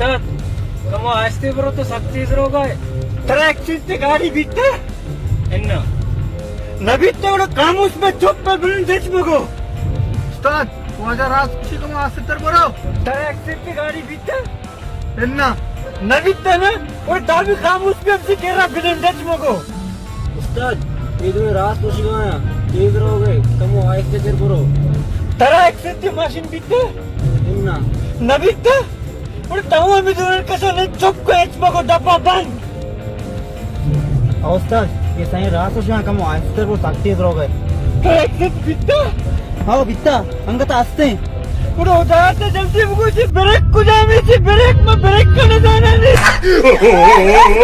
Ustad, kamu asli bro तो सब चीज रोगाय. ट्रैक से गाड़ी बीते Enna. नबीते उड़ा कामुस में चुप पर बिलन देच मगो उस्ताद वाजा रास ठीक हम आसितर बरो ट्रैक से गाड़ी बीते इन्ना नबीते ना और दाबी कामुस में अब से केरा बिलन देच मगो Ustad, itu ras तो शिकाया. तेज रोगे, kamu आस्ते तेर bro. ट्रैक से मशीन बीते Enna. नबीते और ताऊ में दोनों कैसे ने चुप को एच मगो डब्बा बंद Ustad, ये सही ras तो शिकाया kamu आस्ते bro sakti bro गए. ट्रैक से बीते हाँ बिता, अंगत आस्ते. उड़ा उधर से जल्दी मुझे ब्रेक को जाने से ब्रेक में ब्रेक करने जाना नहीं